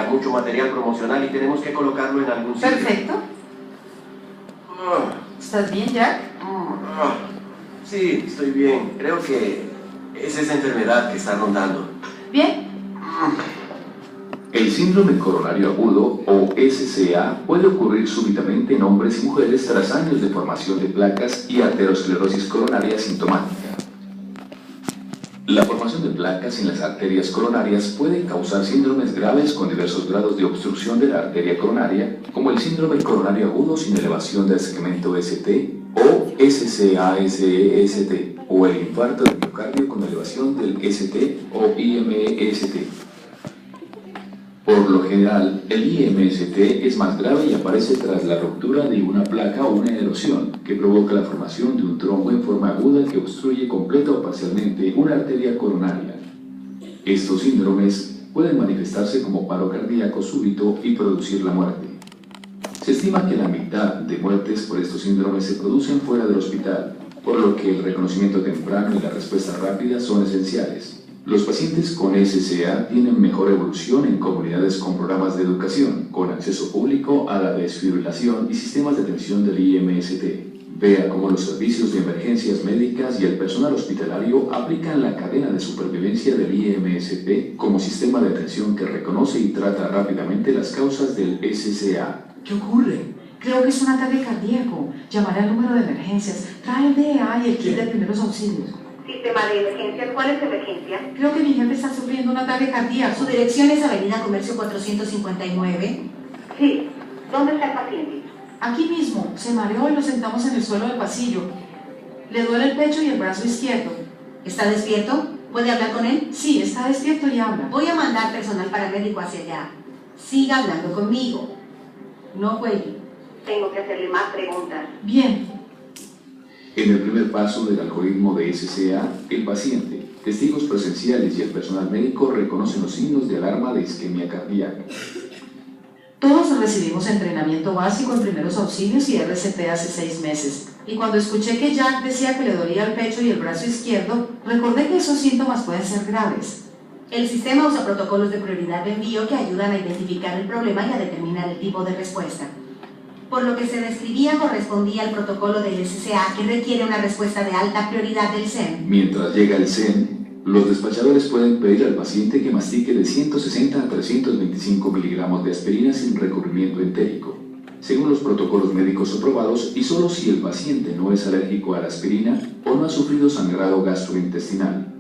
crear mucho material promocional y tenemos que colocarlo en algún sitio. Perfecto. ¿Estás bien, Jack? Sí, estoy bien. Creo que es esa enfermedad que está rondando. Bien. El síndrome coronario agudo, o SCA, puede ocurrir súbitamente en hombres y mujeres tras años de formación de placas y arteriosclerosis coronaria sintomática. La formación de placas en las arterias coronarias puede causar síndromes graves con diversos grados de obstrucción de la arteria coronaria, como el síndrome coronario agudo sin elevación del segmento ST, o SCA-SEST, o el infarto del miocardio con elevación del ST o IMST. Por lo general, el IMST es más grave y aparece tras la ruptura de una placa o una erosión que provoca la formación de un trombo en forma aguda que obstruye completa o parcialmente una arteria coronaria. Estos síndromes pueden manifestarse como paro cardíaco súbito y producir la muerte. Se estima que la mitad de muertes por estos síndromes se producen fuera del hospital, por lo que el reconocimiento temprano y la respuesta rápida son esenciales. Los pacientes con SCA tienen mejor evolución en comunidades con programas de educación, con acceso público a la desfibrilación y sistemas de atención del IMST. Vea cómo los servicios de emergencias médicas y el personal hospitalario aplican la cadena de supervivencia del IMST como sistema de atención que reconoce y trata rápidamente las causas del SCA. ¿Qué ocurre? Creo que es un ataque cardíaco. Llamaré al número de emergencias. Trae el DEA y el kit de primeros auxilios. Sistema de emergencias, ¿cuál es emergencia? Creo que mi jefe está sufriendo un ataque cardíaco. ¿Su dirección es Avenida Comercio 459? Sí. ¿Dónde está el paciente? Aquí mismo. Se mareó y lo sentamos en el suelo del pasillo. Le duele el pecho y el brazo izquierdo. ¿Está despierto? ¿Puede hablar con él? Sí, está despierto y habla. Voy a mandar personal paramédico hacia allá. Siga hablando conmigo. No juegue. Tengo que hacerle más preguntas. Bien. En el primer paso del algoritmo de SCA, el paciente, testigos presenciales y el personal médico reconocen los signos de alarma de isquemia cardíaca. Todos recibimos entrenamiento básico en primeros auxilios y RCP hace 6 meses. Y cuando escuché que Jack decía que le dolía el pecho y el brazo izquierdo, recordé que esos síntomas pueden ser graves. El sistema usa protocolos de prioridad de envío que ayudan a identificar el problema y a determinar el tipo de respuesta. Por lo que se describía correspondía al protocolo del SCA que requiere una respuesta de alta prioridad del SEM. Mientras llega el SEM, los despachadores pueden pedir al paciente que mastique de 160 a 325 miligramos de aspirina sin recubrimiento entérico, según los protocolos médicos aprobados y solo si el paciente no es alérgico a la aspirina o no ha sufrido sangrado gastrointestinal.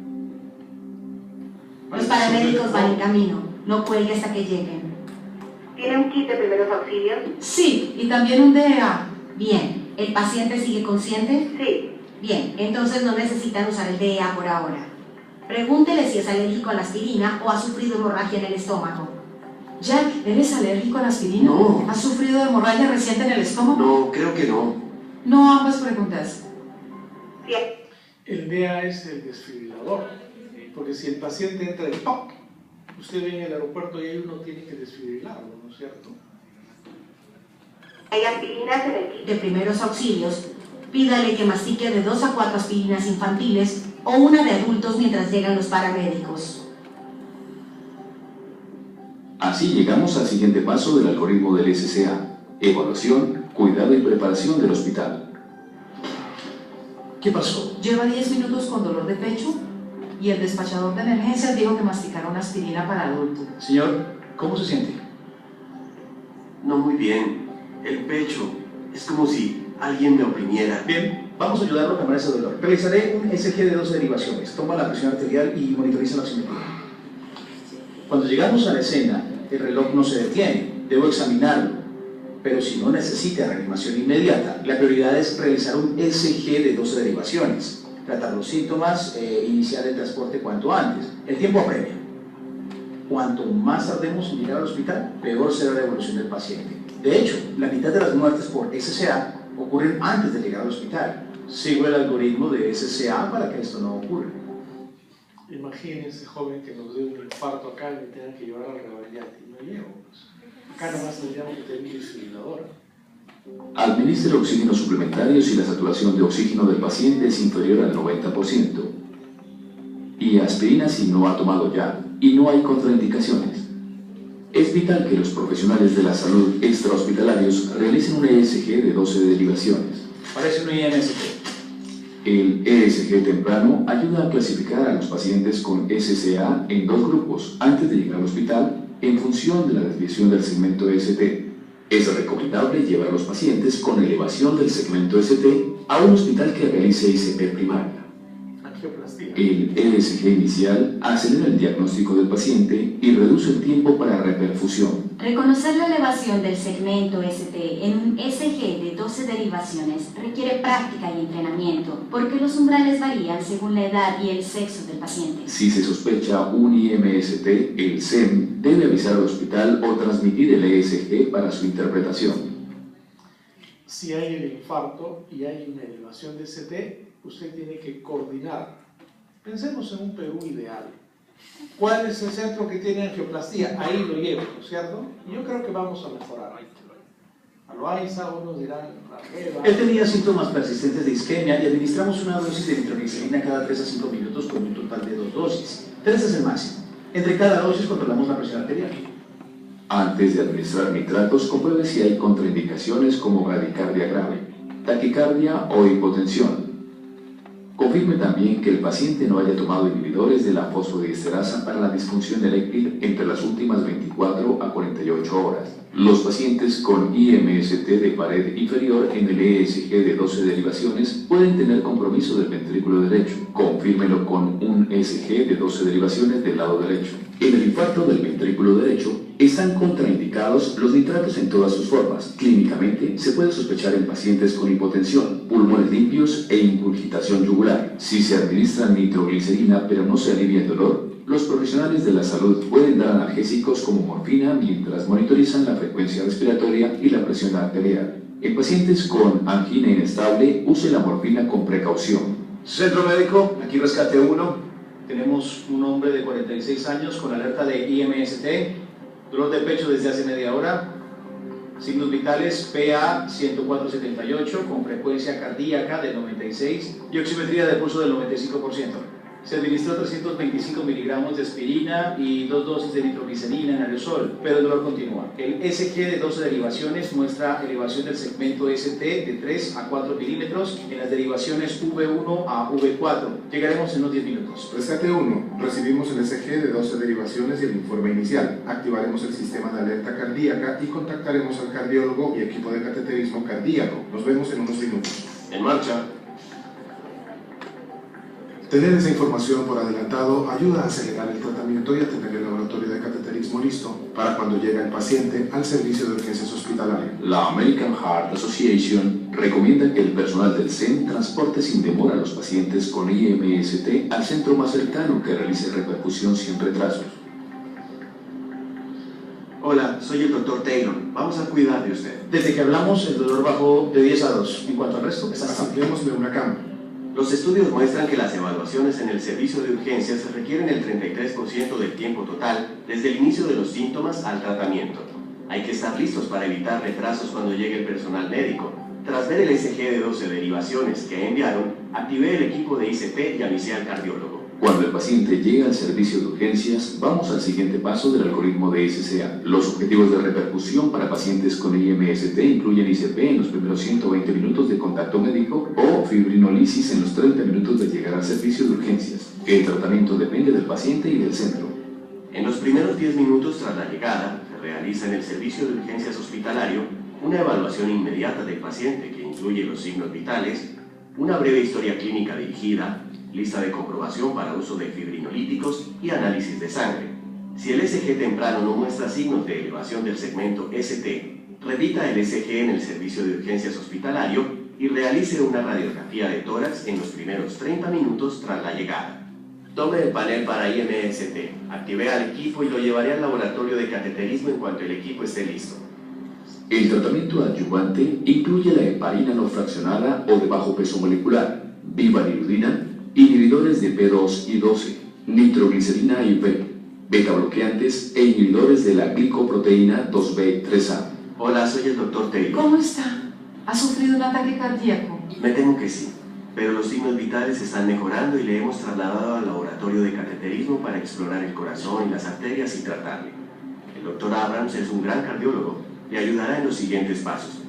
Los paramédicos van en camino. No cuelgue hasta que lleguen. ¿Tiene un kit de primeros auxilios? Sí, y también un DEA. Bien. ¿El paciente sigue consciente? Sí. Bien, entonces no necesitan usar el DEA por ahora. Pregúntele si es alérgico a la aspirina o ha sufrido hemorragia en el estómago. Jack, ¿eres alérgico a la aspirina? No. ¿Has sufrido hemorragia reciente en el estómago? No, creo que no. No, ambas preguntas. Bien. El DEA es el desfibrilador, porque si el paciente entra en ¡toc! Usted ve en el aeropuerto y ahí uno tiene que desfibrilarlo, ¿no es cierto? Hay aspirinas en el kit de primeros auxilios. Pídale que mastique de 2 a 4 aspirinas infantiles o una de adultos mientras llegan los paramédicos. Así llegamos al siguiente paso del algoritmo del SCA: evaluación, cuidado y preparación del hospital. ¿Qué pasó? Lleva 10 minutos con dolor de pecho y el despachador de emergencias dijo que masticara una aspirina para adultos. Señor, ¿cómo se siente? No muy bien. El pecho. Es como si alguien me oprimiera. Bien, vamos a ayudarlo a calmar ese dolor. Realizaré un ECG de 12 derivaciones. Toma la presión arterial y monitoriza la oximetría. Cuando llegamos a la escena, el reloj no se detiene. Debo examinarlo. Pero si no necesita reanimación inmediata, la prioridad es realizar un ECG de 12 derivaciones. Tratar los síntomas, iniciar el transporte cuanto antes. El tiempo apremia. Cuanto más tardemos en llegar al hospital, peor será la evolución del paciente. De hecho, la mitad de las muertes por SCA ocurren antes de llegar al hospital. Sigo el algoritmo de SCA para que esto no ocurra. Imagínense, joven, que nos dé un infarto acá y me tengan que llevar al Rebagliati. No llego, pues. Acá nomás tendríamos que tener un desfibrilador. Administre oxígeno suplementario si la saturación de oxígeno del paciente es inferior al 90%. Y aspirina si no ha tomado ya y no hay contraindicaciones. Es vital que los profesionales de la salud extrahospitalarios realicen un ESG de 12 derivaciones. Parece un IMST. El ESG temprano ayuda a clasificar a los pacientes con SCA en dos grupos antes de llegar al hospital en función de la desviación del segmento ST. Es recomendable llevar a los pacientes con elevación del segmento ST a un hospital que realice ICP primaria. El ESG inicial acelera el diagnóstico del paciente y reduce el tiempo para reperfusión. Reconocer la elevación del segmento ST en un ESG de 12 derivaciones requiere práctica y entrenamiento, porque los umbrales varían según la edad y el sexo del paciente. Si se sospecha un IMST, el SEM debe avisar al hospital o transmitir el ESG para su interpretación. Si hay el infarto y hay una elevación de ST, usted tiene que coordinar. Pensemos en un Perú ideal. ¿Cuál es el centro que tiene angioplastía? Ahí lo llevo, ¿no es cierto? Y yo creo que vamos a mejorar. A Loaiza, unos dirán, Él tenía síntomas persistentes de isquemia y administramos una dosis de nitroglicerina cada 3 a 5 minutos con un total de 2 dosis. 3 es el máximo. Entre cada dosis controlamos la presión arterial. Antes de administrar nitratos, compruebe si hay contraindicaciones como bradicardia grave, taquicardia o hipotensión. Confirme también que el paciente no haya tomado inhibidores de la fosfodiesterasa para la disfunción eréctil entre las últimas 24 a 48 horas. Los pacientes con IMST de pared inferior en el ESG de 12 derivaciones pueden tener compromiso del ventrículo derecho. Confírmelo con un ESG de 12 derivaciones del lado derecho. En el infarto del ventrículo derecho están contraindicados los nitratos en todas sus formas. Clínicamente se puede sospechar en pacientes con hipotensión, pulmones limpios e ingurgitación yugular. Si se administra nitroglicerina pero no se alivia el dolor, los profesionales de la salud pueden dar analgésicos como morfina mientras monitorizan la frecuencia respiratoria y la presión arterial. En pacientes con angina inestable, use la morfina con precaución. Centro médico, aquí rescate 1. Tenemos un hombre de 46 años con alerta de IMST, dolor de pecho desde hace media hora, signos vitales PA 104/78 con frecuencia cardíaca del 96 y oximetría de pulso del 95%. Se administró 325 miligramos de aspirina y 2 dosis de nitroglicerina en aerosol, pero el dolor continúa. El ESG de 12 derivaciones muestra elevación del segmento ST de 3 a 4 milímetros en las derivaciones V1 a V4. Llegaremos en unos 10 minutos. Rescate 1. Recibimos el ESG de 12 derivaciones y el informe inicial. Activaremos el sistema de alerta cardíaca y contactaremos al cardiólogo y equipo de cateterismo cardíaco. Nos vemos en unos minutos. En marcha. Tener esa información por adelantado ayuda a acelerar el tratamiento y a tener el laboratorio de cateterismo listo para cuando llega el paciente al servicio de urgencias hospitalarias. La American Heart Association recomienda que el personal del SEM transporte sin demora a los pacientes con IMST al centro más cercano que realice repercusión sin retrasos. Hola, soy el Dr. Taylor. Vamos a cuidar de usted. Desde que hablamos, el dolor bajó de 10 a 2. En cuanto al resto, está estable. Asignemos de una cama. Los estudios muestran que las evaluaciones en el servicio de urgencias requieren el 33% del tiempo total desde el inicio de los síntomas al tratamiento. Hay que estar listos para evitar retrasos cuando llegue el personal médico. Tras ver el ESG de 12 derivaciones que enviaron, activé el equipo de ICP y avisé al cardiólogo. Cuando el paciente llega al servicio de urgencias, vamos al siguiente paso del algoritmo de SCA. Los objetivos de repercusión para pacientes con IMST incluyen ICP en los primeros 120 minutos de contacto médico o fibrinolisis en los 30 minutos de llegar al servicio de urgencias. El tratamiento depende del paciente y del centro. En los primeros 10 minutos tras la llegada, se realiza en el servicio de urgencias hospitalario una evaluación inmediata del paciente que incluye los signos vitales, una breve historia clínica dirigida, lista de comprobación para uso de fibrinolíticos y análisis de sangre. Si el ESG temprano no muestra signos de elevación del segmento ST, repita el ESG en el servicio de urgencias hospitalario y realice una radiografía de tórax en los primeros 30 minutos tras la llegada. Tome el panel para IMST, activé al equipo y lo llevaré al laboratorio de cateterismo en cuanto el equipo esté listo. El tratamiento adyuvante incluye la heparina no fraccionada o de bajo peso molecular, vivaniludina, inhibidores de P2 y 12, nitroglicerina IV, beta bloqueantes e inhibidores de la glicoproteína 2B3A. Hola, soy el Dr. Taylor. ¿Cómo está? ¿Ha sufrido un ataque cardíaco? Me temo que sí, pero los signos vitales están mejorando y le hemos trasladado al laboratorio de cateterismo para explorar el corazón y las arterias y tratarle. El Dr. Abrams es un gran cardiólogo. Le ayudará en los siguientes pasos.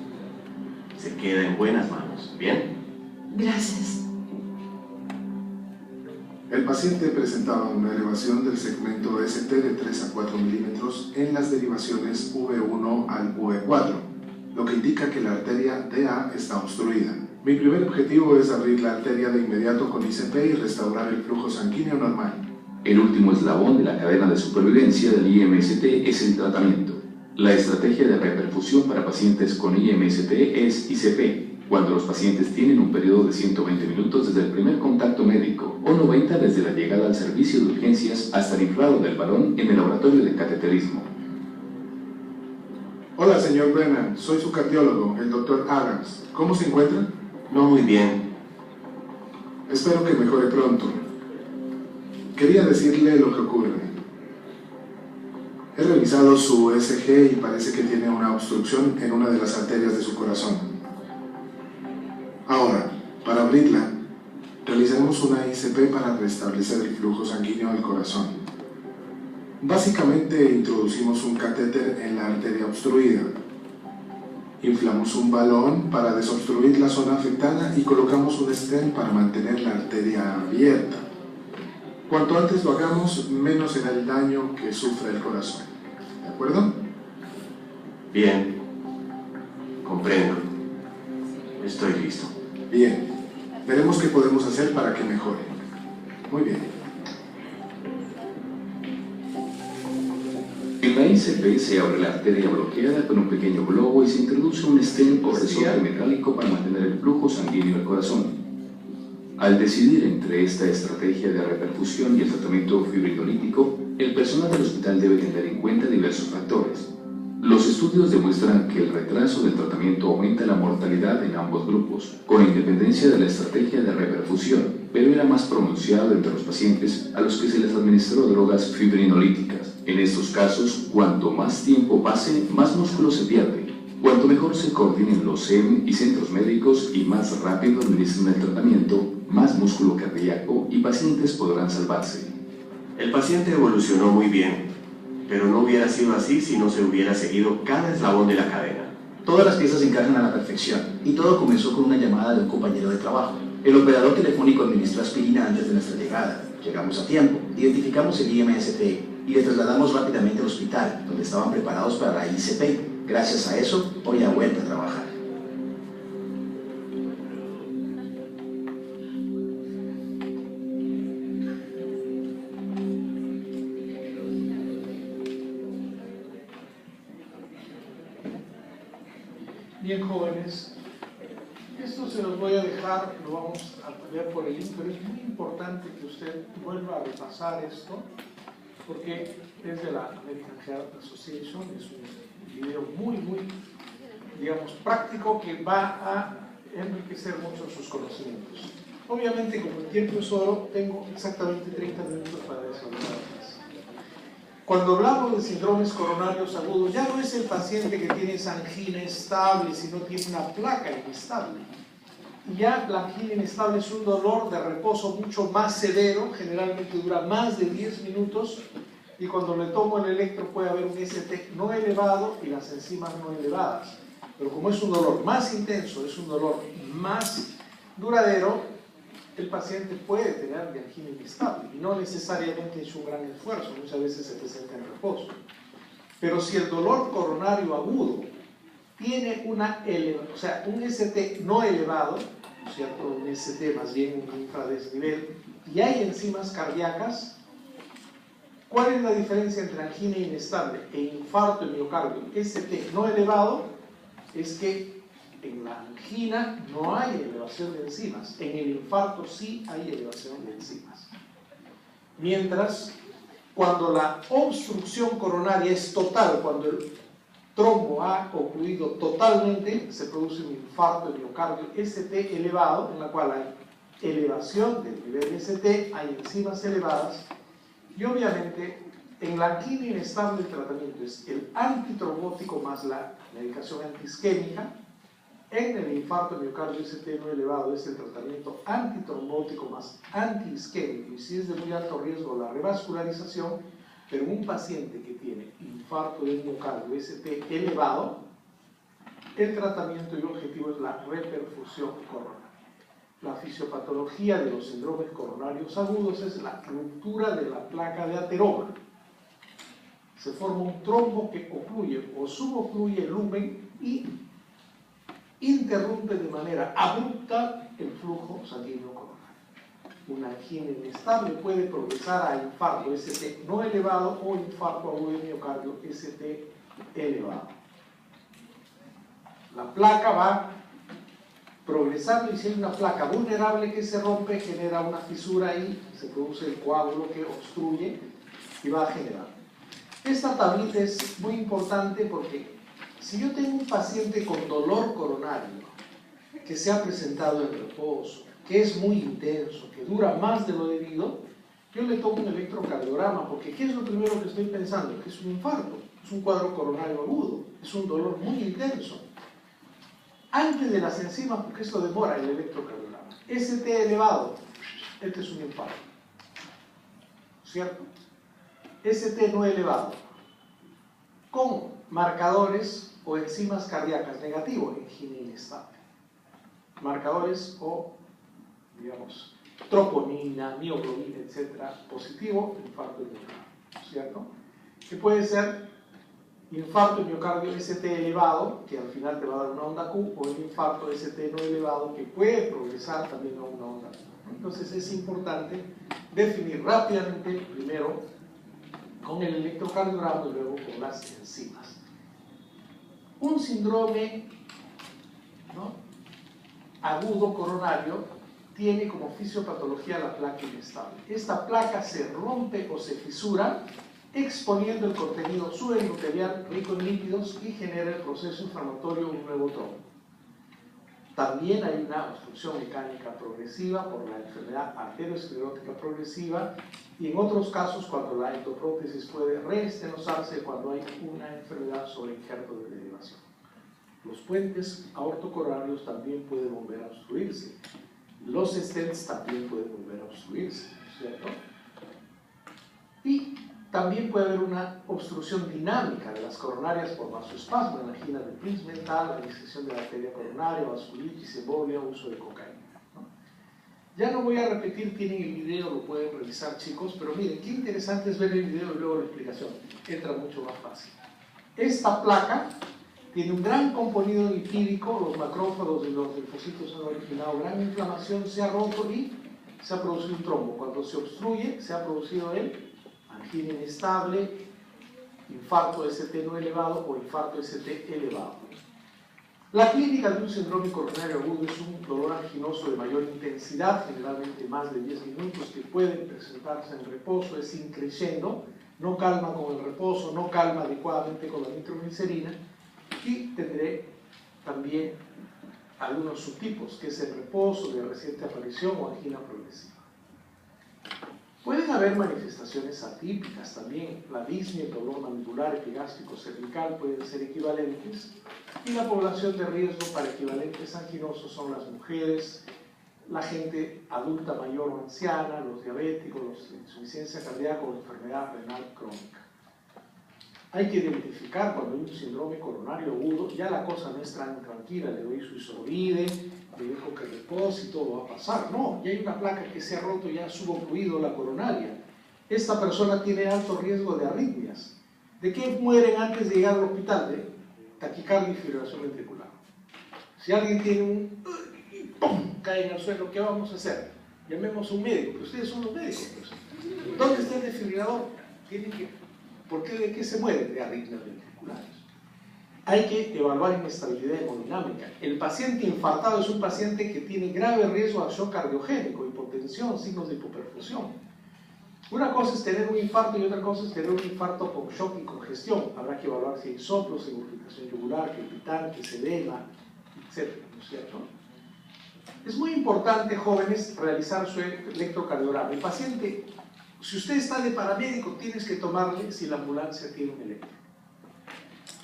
Se queda en buenas manos. ¿Bien? Gracias. El paciente presentaba una elevación del segmento ST de 3 a 4 milímetros en las derivaciones V1 al V4, lo que indica que la arteria DA está obstruida. Mi primer objetivo es abrir la arteria de inmediato con ICP y restaurar el flujo sanguíneo normal. El último eslabón de la cadena de supervivencia del IMST es el tratamiento. La estrategia de reperfusión para pacientes con IMST es ICP, cuando los pacientes tienen un periodo de 120 minutos desde el primer contacto médico o 90 desde la llegada al servicio de urgencias hasta el inflado del balón en el laboratorio de cateterismo. Hola, señor Brennan, soy su cardiólogo, el Dr. Abrams. ¿Cómo se encuentra? No muy bien. Espero que mejore pronto. Quería decirle lo que ocurre. He revisado su ECG y parece que tiene una obstrucción en una de las arterias de su corazón. Ahora, para abrirla, realizaremos una ICP para restablecer el flujo sanguíneo del corazón. Básicamente introducimos un catéter en la arteria obstruida. Inflamos un balón para desobstruir la zona afectada y colocamos un stent para mantener la arteria abierta. Cuanto antes lo hagamos, menos será el daño que sufre el corazón. ¿De acuerdo? Bien. Comprendo. Estoy listo. Bien. Veremos qué podemos hacer para que mejore. Muy bien. En la ICP se abre la arteria bloqueada con un pequeño globo y se introduce un stent o resorte metálico para mantener el flujo sanguíneo al corazón. Al decidir entre esta estrategia de reperfusión y el tratamiento fibrinolítico, el personal del hospital debe tener en cuenta diversos factores. Los estudios demuestran que el retraso del tratamiento aumenta la mortalidad en ambos grupos, con independencia de la estrategia de reperfusión, pero era más pronunciado entre los pacientes a los que se les administró drogas fibrinolíticas. En estos casos, cuanto más tiempo pase, más músculo se pierde. Cuanto mejor se coordinen los CEM y centros médicos y más rápido administren el tratamiento, más músculo cardíaco y pacientes podrán salvarse. El paciente evolucionó muy bien, pero no hubiera sido así si no se hubiera seguido cada eslabón de la cadena. Todas las piezas encajan a la perfección, y todo comenzó con una llamada de un compañero de trabajo. El operador telefónico administró aspirina antes de nuestra llegada. Llegamos a tiempo, identificamos el IMST y le trasladamos rápidamente al hospital, donde estaban preparados para la ICP. Gracias a eso, hoy ha vuelto a trabajar. Bien, jóvenes, esto se los voy a dejar, lo vamos a ver por el link, pero es muy importante que usted vuelva a repasar esto, porque es de la American Heart Association, es un video muy, digamos, práctico que va a enriquecer mucho sus conocimientos. Obviamente, como el tiempo es oro, tengo exactamente 30 minutos para desarrollar. Cuando hablamos de síndromes coronarios agudos, ya no es el paciente que tiene esa angina estable, sino tiene una placa inestable. Y ya la angina inestable es un dolor de reposo mucho más severo, generalmente dura más de 10 minutos, y cuando le tomo el electro puede haber un ST no elevado y las enzimas no elevadas. Pero como es un dolor más intenso, es un dolor más duradero, el paciente puede tener angina inestable y no necesariamente es un gran esfuerzo, muchas veces se presenta en reposo. Pero si el dolor coronario agudo tiene un ST no elevado, ¿cierto? Un ST más bien un infradesnivel, y hay enzimas cardíacas, ¿cuál es la diferencia entre angina inestable e infarto de miocardio? ST no elevado es que en la angina no hay elevación de enzimas, en el infarto sí hay elevación de enzimas. Mientras, cuando la obstrucción coronaria es total, cuando el trombo ha ocluido totalmente, se produce un infarto de miocardio ST elevado, en la cual hay elevación del nivel de ST, hay enzimas elevadas, y obviamente en la angina inestable el tratamiento es el antitrombótico más la medicación antiisquémica. En el infarto miocardio ST no elevado es el tratamiento antitrombótico más antiisquémico, y si es de muy alto riesgo la revascularización, pero un paciente que tiene infarto de miocardio ST elevado, el tratamiento y objetivo es la reperfusión coronaria. La fisiopatología de los síndromes coronarios agudos es la ruptura de la placa de ateroma. Se forma un trombo que ocluye o subocluye el lumen y interrumpe de manera abrupta el flujo sanguíneo coronario. Una angina inestable puede progresar a infarto ST no elevado o infarto agudo de miocardio ST elevado. La placa va progresando y si hay una placa vulnerable que se rompe, genera una fisura y se produce el coágulo que obstruye y va a generar. Esta tablita es muy importante porque si yo tengo un paciente con dolor coronario que se ha presentado en reposo, que es muy intenso, que dura más de lo debido, yo le tomo un electrocardiograma porque ¿qué es lo primero que estoy pensando? Que es un infarto, es un cuadro coronario agudo, es un dolor muy intenso. Antes de las enzimas, porque esto demora el electrocardiograma. ST elevado, este es un infarto, ¿cierto? ST no elevado, con marcadores o enzimas cardíacas negativos, angina inestable. Marcadores o, digamos, troponina, mioglobina, etcétera, positivo, infarto de miocardio, ¿cierto? Que puede ser infarto de miocardio ST elevado, que al final te va a dar una onda Q, o el infarto ST no elevado, que puede progresar también a una onda Q. Entonces es importante definir rápidamente, primero con el electrocardiograma y luego con las enzimas. Un síndrome, ¿no?, agudo coronario tiene como fisiopatología la placa inestable. Esta placa se rompe o se fisura exponiendo el contenido subendothelial rico en lípidos y genera el proceso inflamatorio de un nuevo trombo. También hay una obstrucción mecánica progresiva por la enfermedad arteriosclerótica progresiva y en otros casos cuando la endoprótesis puede reestenosarse cuando hay una enfermedad sobre injerto de derivación. Los puentes aortocoronarios también pueden volver a obstruirse. Los stents también pueden volver a obstruirse, ¿cierto? Y también puede haber una obstrucción dinámica de las coronarias por vasoespasmo, en la angina de Prince mental, la disección de la arteria coronaria, vasculitis, embolia, uso de cocaína, ¿no? Ya no voy a repetir, tienen el video, lo pueden revisar, chicos, pero miren, qué interesante es ver el video y luego la explicación. Entra mucho más fácil. Esta placa tiene un gran contenido lipídico, los macrófagos y los linfocitos han originado gran inflamación, se ha roto y se ha producido un trombo. Cuando se obstruye, se ha producido el angina inestable, infarto ST no elevado o infarto ST elevado. La clínica de un síndrome coronario agudo es un dolor anginoso de mayor intensidad, generalmente más de 10 minutos, que pueden presentarse en reposo, es increciendo, no calma con el reposo, no calma adecuadamente con la nitroglicerina, y tendré también algunos subtipos, que es el reposo de reciente aparición o angina progresiva. Pueden haber manifestaciones atípicas también, la disnea, el dolor mandibular, epigástrico, cervical pueden ser equivalentes, y la población de riesgo para equivalentes anginosos son las mujeres, la gente adulta mayor o anciana, los diabéticos, los de insuficiencia cardíaca o enfermedad renal crónica. Hay que identificar cuando hay un síndrome coronario agudo, ya la cosa no es tan tranquila, le doy su isobride, le dejo que repose y todo va a pasar. No, ya hay una placa que se ha roto, ya ha subocluido la coronaria. Esta persona tiene alto riesgo de arritmias. ¿De qué mueren antes de llegar al hospital? De taquicardia y fibrilación ventricular. Si alguien tiene un... ¡pum!, cae en el suelo, ¿qué vamos a hacer? Llamemos a un médico, pero ustedes son los médicos. Pues. ¿Dónde está el desfibrilador? Tienen que... ¿Por qué? ¿De qué se muere? De arritmias ventriculares. Hay que evaluar inestabilidad hemodinámica. El paciente infartado es un paciente que tiene grave riesgo de acción cardiogénico, hipotensión, signos de hipoperfusión. Una cosa es tener un infarto y otra cosa es tener un infarto con shock y congestión. Habrá que evaluar si hay soplos, regurgitación yugular, crepitantes, edema, etc. ¿No es cierto? Es muy importante, jóvenes, realizar su electrocardiograma. El paciente, si usted está de paramédico, tienes que tomarle si la ambulancia tiene un electro.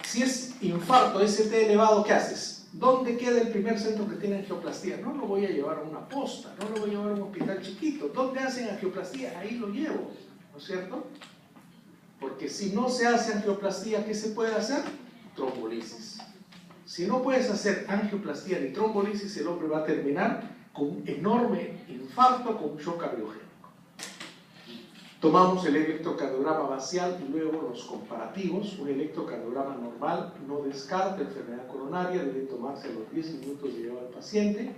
Si es infarto ST elevado, ¿qué haces? ¿Dónde queda el primer centro que tiene angioplastía? No lo voy a llevar a una posta, no lo voy a llevar a un hospital chiquito. ¿Dónde hacen angioplastía? Ahí lo llevo, ¿no es cierto? Porque si no se hace angioplastía, ¿qué se puede hacer? Trombolisis. Si no puedes hacer angioplastía ni trombolisis, el hombre va a terminar con un enorme infarto, con un shock cardiogénico. Tomamos el electrocardiograma bacial y luego los comparativos. Un electrocardiograma normal no descarta enfermedad coronaria, debe tomarse a los 10 minutos de llevar al paciente.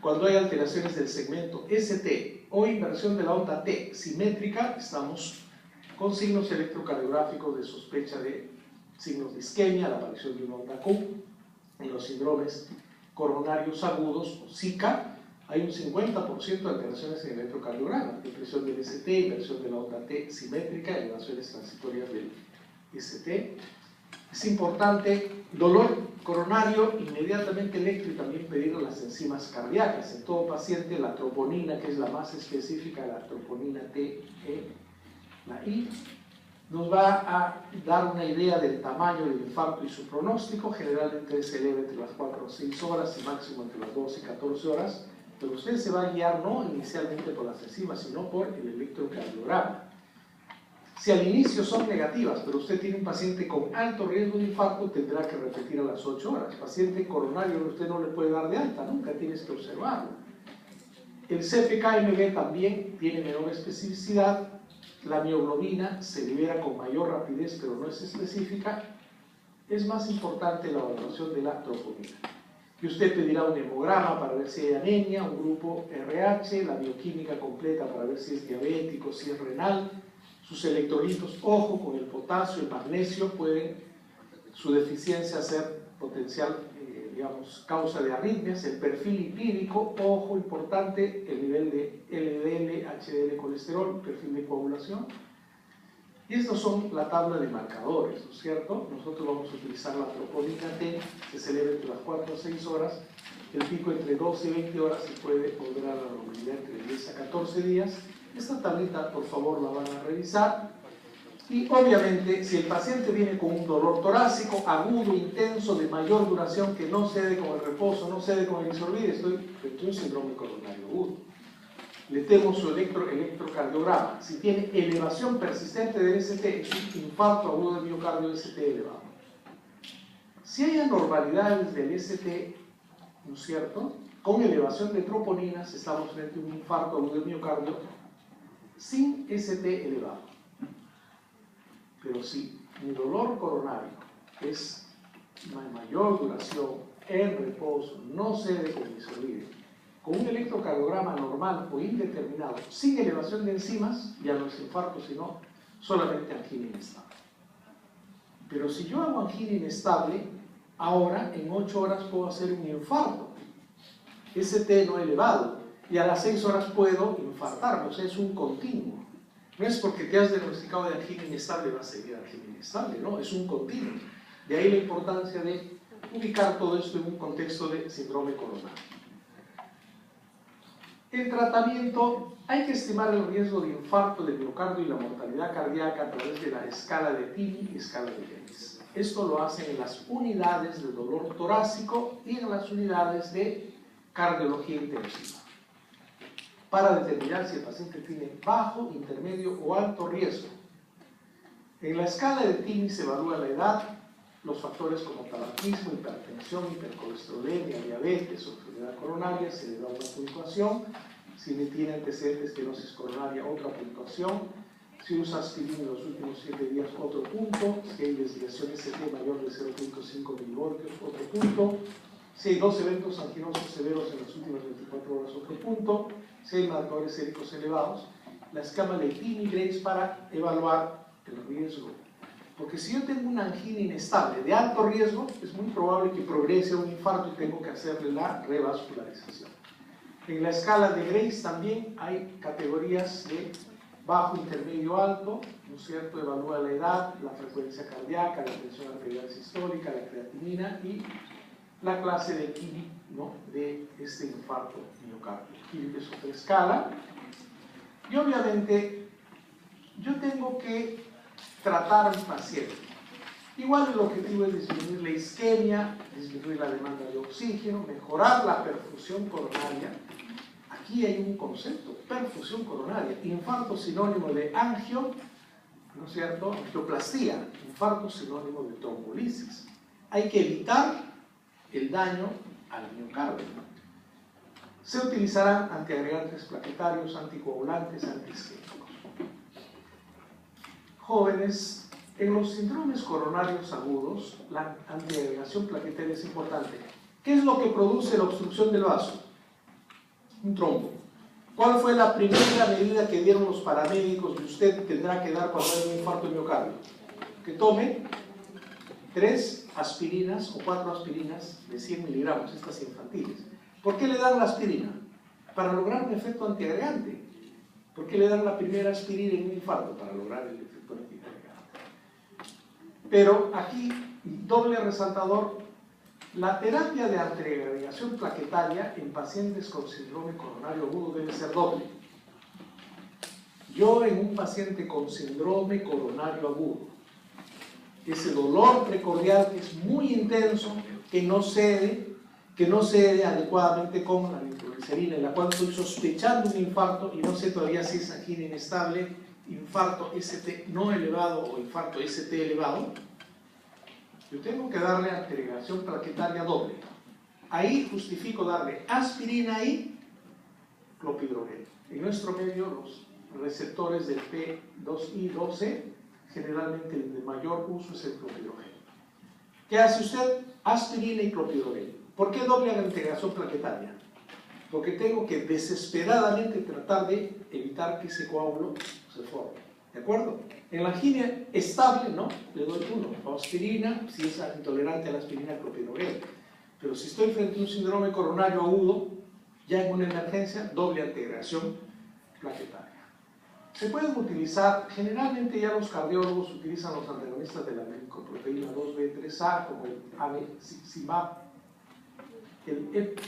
Cuando hay alteraciones del segmento ST o inversión de la onda T simétrica, estamos con signos electrocardiográficos de sospecha de signos de isquemia, la aparición de una onda Q. En los síndromes coronarios agudos o SICA, hay un 50% de alteraciones en el electrocardiograma, depresión del ST, inversión de la onda T simétrica, elevaciones transitorias del ST. Es importante, dolor coronario, inmediatamente electro y también pedir las enzimas cardíacas. En todo paciente, la troponina, que es la más específica, la troponina T, la I, nos va a dar una idea del tamaño del infarto y su pronóstico. Generalmente se eleva entre las 4 o 6 horas y máximo entre las 12 y 14 horas. Pero usted se va a guiar no inicialmente por las enzimas, sino por el electrocardiograma. Si al inicio son negativas, pero usted tiene un paciente con alto riesgo de infarto, tendrá que repetir a las 8 horas. Paciente coronario usted no le puede dar de alta, nunca tienes que observarlo. El CPK-MB también tiene menor especificidad. La mioglobina se libera con mayor rapidez, pero no es específica. Es más importante la evaluación de la troponina. Y usted pedirá un hemograma para ver si hay anemia, un grupo RH, la bioquímica completa para ver si es diabético, si es renal, sus electrolitos, ojo con el potasio, el magnesio, pueden su deficiencia ser potencial, digamos, causa de arritmias, el perfil lipídico, ojo importante, el nivel de LDL, HDL, colesterol, perfil de coagulación. Y estos son la tabla de marcadores, ¿no es cierto? Nosotros vamos a utilizar la troponina T, que se eleva entre las 4 o 6 horas, el pico entre 12 y 20 horas y puede volver a la normalidad entre 10 a 14 días. Esta tablita, por favor, la van a revisar. Y obviamente, si el paciente viene con un dolor torácico agudo, intenso, de mayor duración, que no cede con el reposo, no cede con el isorbide, estoy frente a un síndrome coronario agudo. Le tengo su electrocardiograma. Si tiene elevación persistente del ST, es un infarto agudo del miocardio, ST elevado. Si hay anormalidades del ST, ¿no es cierto?, con elevación de troponinas, estamos frente a un infarto agudo del miocardio sin ST elevado. Pero si mi dolor coronario es de mayor duración, en reposo, no cede con isorbide, con un electrocardiograma normal o indeterminado, sin elevación de enzimas, ya no es infarto, sino solamente angina inestable. Pero si yo hago angina inestable, ahora en 8 horas puedo hacer un infarto, ST no elevado, y a las 6 horas puedo infartarme, o sea, es un continuo. No es porque te has diagnosticado de angina inestable, vas a seguir angina inestable, no, es un continuo. De ahí la importancia de ubicar todo esto en un contexto de síndrome coronario. El tratamiento, hay que estimar el riesgo de infarto del miocardio y la mortalidad cardíaca a través de la escala de Tini y escala de Grace. Esto lo hacen en las unidades de dolor torácico y en las unidades de cardiología intensiva, para determinar si el paciente tiene bajo, intermedio o alto riesgo. En la escala de Tini se evalúa la edad, los factores como tabaquismo, hipertensión, hipercolesterolemia, diabetes o enfermedad coronaria, se le da una puntuación. Si tiene antecedentes de estenosis coronaria, otra puntuación. Si usa aspirina en los últimos 7 días, otro punto. Si hay desviación ST mayor de 0.5 milivoltios, otro punto. Si hay 2 eventos anginosos severos en las últimas 24 horas, otro punto. Si hay marcadores séricos elevados, la escala de Tini-Grace para evaluar el riesgo. Porque si yo tengo una angina inestable de alto riesgo, es muy probable que progrese a un infarto y tengo que hacerle la revascularización. En la escala de Grace también hay categorías de bajo, intermedio, alto, ¿no es cierto? Evalúa la edad, la frecuencia cardíaca, la tensión arterial sistólica, la creatinina y la clase de Kili, ¿no?, de este infarto miocardio. Kili es otra escala. Y obviamente yo tengo que tratar al paciente. Igual el objetivo es disminuir la isquemia, disminuir la demanda de oxígeno, mejorar la perfusión coronaria. Aquí hay un concepto, perfusión coronaria, infarto sinónimo de angio, ¿no es cierto? Angioplastía, infarto sinónimo de trombolisis. Hay que evitar el daño al miocardio. Se utilizarán antiagregantes plaquetarios, anticoagulantes, antiisquémicos. Jóvenes, en los síndromes coronarios agudos, la antiagregación plaquetaria es importante. ¿Qué es lo que produce la obstrucción del vaso? Un trombo. ¿Cuál fue la primera medida que dieron los paramédicos y usted tendrá que dar cuando hay un infarto de miocardio? Que tome 3 aspirinas o 4 aspirinas de 100 miligramos, estas infantiles. ¿Por qué le dan la aspirina? Para lograr un efecto antiagregante. ¿Por qué le dan la primera aspirina en un infarto? Para lograr el efecto antiagregante. Pero aquí, doble resaltador, la terapia de antiagregación plaquetaria en pacientes con síndrome coronario agudo debe ser doble. Yo en un paciente con síndrome coronario agudo, ese dolor precordial que es muy intenso, que no cede adecuadamente con la nitroglicerina, en la cual estoy sospechando un infarto y no sé todavía si es angina inestable, infarto ST no elevado o infarto ST elevado, yo tengo que darle antiagregación plaquetaria doble. Ahí justifico darle aspirina y clopidogrel. En nuestro medio los receptores del P2I12, generalmente el de mayor uso es el clopidogrel. ¿Qué hace usted? Aspirina y clopidogrel. ¿Por qué doble antiagregación plaquetaria? Porque tengo que desesperadamente tratar de evitar que ese coágulo se forme. ¿De acuerdo? En la angina estable, ¿no? Le doy 1, aspirina, si es intolerante a la aspirina, clopidogrel. Pero si estoy frente a un síndrome coronario agudo, ya en una emergencia, doble antiagregación plaquetaria. Se pueden utilizar, generalmente ya los cardiólogos utilizan los antagonistas de la glicoproteína 2B3A, como el abemacicimab, el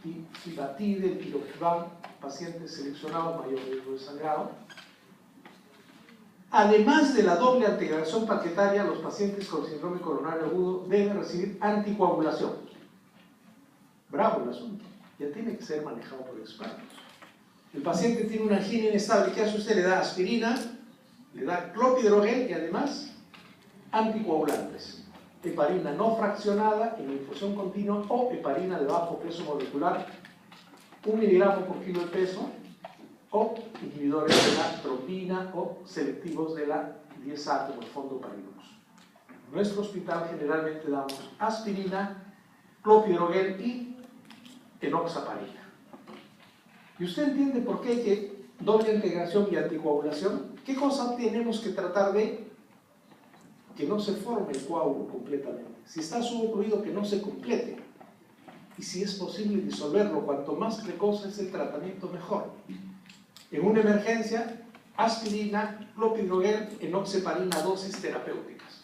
epifibatide, el tirofiban, pacientes seleccionados mayor riesgo de sangrado. Además de la doble antiagregación plaquetaria, los pacientes con síndrome coronario agudo deben recibir anticoagulación. Bravo el asunto, ya tiene que ser manejado por expertos. El paciente tiene una angina inestable, ¿qué hace usted? Le da aspirina, le da clopidogrel y además anticoagulantes. Heparina no fraccionada en infusión continua o heparina de bajo peso molecular, 1 miligramo por kilo de peso, o inhibidores de la trombina o selectivos de la 10A como el fondoparinux. En nuestro hospital generalmente damos aspirina, clopidogrel y enoxaparina. ¿Y usted entiende por qué hay que doble integración y anticoagulación? ¿Qué cosa tenemos que tratar de que no se forme el coágulo completamente? Si está subocluido, que no se complete. Y si es posible disolverlo, cuanto más precoz es el tratamiento, mejor. En una emergencia, aspirina, clopidogrel, enoxaparina, dosis terapéuticas.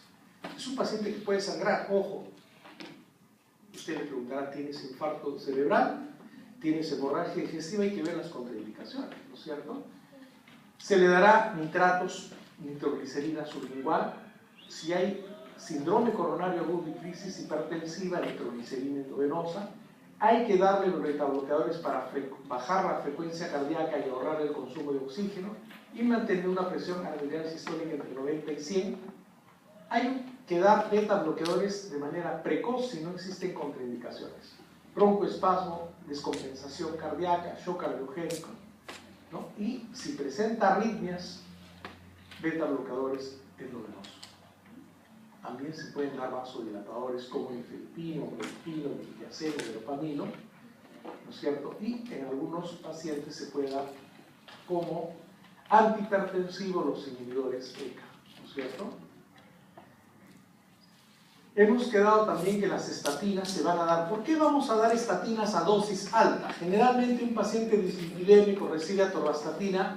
Es un paciente que puede sangrar, ojo. Usted le preguntará, ¿tienes infarto cerebral? ¿Tienes hemorragia digestiva? Hay que ver las contraindicaciones, ¿no es cierto? Se le dará nitratos, nitroglicerina sublingual. Si hay síndrome coronario agudo y crisis hipertensiva, nitroglicerina endovenosa. Hay que darle los betabloqueadores para bajar la frecuencia cardíaca y ahorrar el consumo de oxígeno y mantener una presión arterial sistólica entre 90 y 100. Hay que dar betabloqueadores de manera precoz si no existen contraindicaciones. Broncoespasmo, descompensación cardíaca, shock cardiogénico, ¿no? Y si presenta arritmias, betabloqueadores endovenosos. También se pueden dar vasodilatadores como el felipino, melpino, diazeno, verapamilo, ¿no es cierto? Y en algunos pacientes se puede dar como antihipertensivo los inhibidores ECA, ¿no es cierto? Hemos quedado también que las estatinas se van a dar. ¿Por qué vamos a dar estatinas a dosis alta? Generalmente un paciente dislipidémico recibe atorvastatina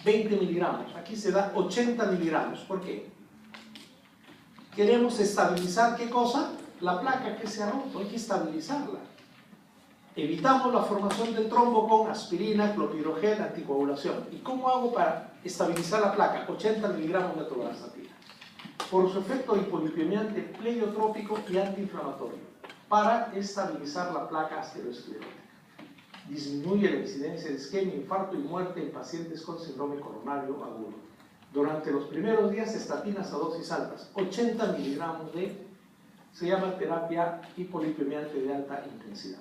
20 miligramos. Aquí se da 80 miligramos. ¿Por qué? Queremos estabilizar, ¿qué cosa? La placa que se ha roto, hay que estabilizarla. Evitamos la formación del trombo con aspirina, clopidogrel, anticoagulación. ¿Y cómo hago para estabilizar la placa? 80 miligramos de atorvastatina. Por su efecto hipolipemiante, pleiotrópico y antiinflamatorio, para estabilizar la placa aterosclerótica. Disminuye la incidencia de isquemia, infarto y muerte en pacientes con síndrome coronario agudo. Durante los primeros días, estatinas a dosis altas, 80 miligramos se llama terapia hipolipemiante de alta intensidad.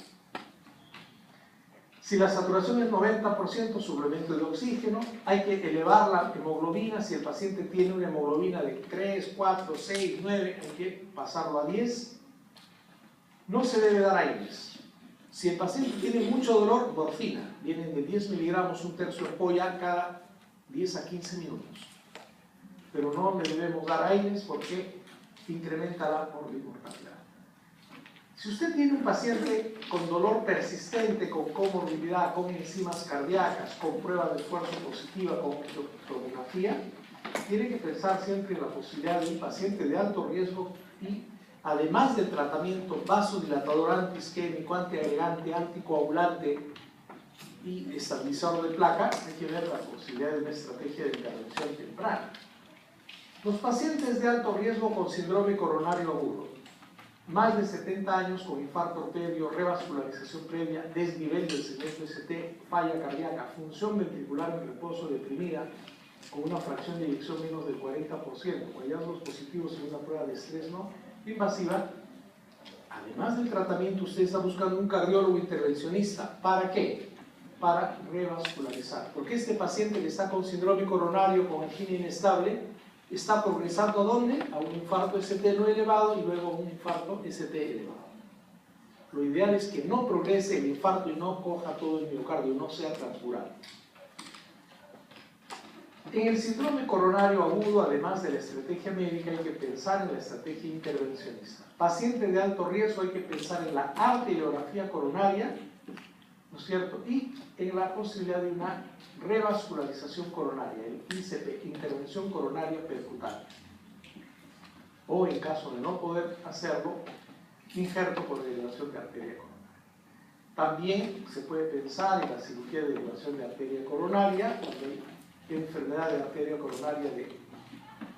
Si la saturación es 90%, suplemento de oxígeno, hay que elevar la hemoglobina. Si el paciente tiene una hemoglobina de 3, 4, 6, 9, hay que pasarlo a 10. No se debe dar aires. Si el paciente tiene mucho dolor, morfina. Vienen de 10 miligramos, un tercio ampolla cada 10 a 15 minutos. Pero no le debemos dar aires porque incrementa la mortalidad. Si usted tiene un paciente con dolor persistente, con comorbilidad, con enzimas cardíacas, con prueba de esfuerzo positiva, con tomografía, tiene que pensar siempre en la posibilidad de un paciente de alto riesgo y, además del tratamiento vasodilatador, antiisquémico, antiagregante, anticoagulante y estabilizador de placa, hay que ver la posibilidad de una estrategia de intervención temprana. Los pacientes de alto riesgo con síndrome coronario agudo, más de 70 años con infarto previo, revascularización previa, desnivel del segmento ST, falla cardíaca, función ventricular en reposo deprimida, con una fracción de eyección menos del 40%, con hallazgos positivos en una prueba de estrés no invasiva. Además del tratamiento, usted está buscando un cardiólogo intervencionista. ¿Para qué? Para revascularizar. Porque este paciente que está con síndrome coronario, con angina inestable, está progresando ¿a dónde? A un infarto ST no elevado y luego a un infarto ST elevado. Lo ideal es que no progrese el infarto y no coja todo el miocardio, no sea transcurado. En el síndrome coronario agudo, además de la estrategia médica, hay que pensar en la estrategia intervencionista. Paciente de alto riesgo, hay que pensar en la arteriografía coronaria, ¿no es cierto? Y en la posibilidad de una revascularización coronaria, el ICP, intervención coronaria percutánea. O en caso de no poder hacerlo, injerto por derivación de arteria coronaria. También se puede pensar en la cirugía de derivación de arteria coronaria, cuando hay enfermedad de arteria coronaria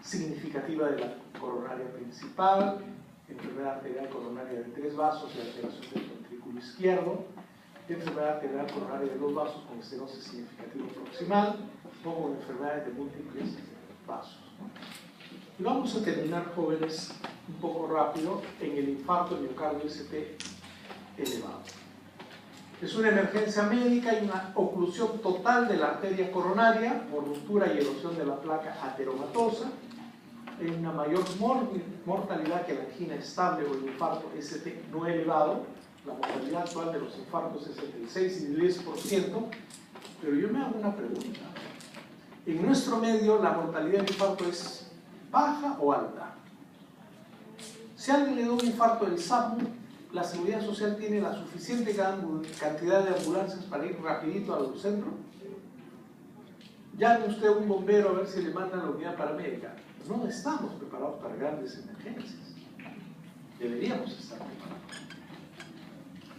significativa de la coronaria principal, enfermedad arterial coronaria de 3 vasos y alteración del ventrículo izquierdo, enfermedad arterial coronaria de 2 vasos con estenosis significativa proximal, o con enfermedades de múltiples vasos. Y vamos a terminar, jóvenes, un poco rápido en el infarto miocardio ST elevado. Es una emergencia médica y una oclusión total de la arteria coronaria por ruptura y erosión de la placa ateromatosa, en una mayor mortalidad que la angina estable o el infarto ST no elevado. La mortalidad actual de los infartos es entre el 6 y el 10%, pero yo me hago una pregunta. En nuestro medio, ¿la mortalidad de infarto es baja o alta? Si a alguien le da un infarto del SAMU, ¿la Seguridad Social tiene la suficiente cantidad de ambulancias para ir rapidito al centro? Llame usted a un bombero a ver si le mandan la unidad paramédica. No estamos preparados para grandes emergencias. Deberíamos estar preparados.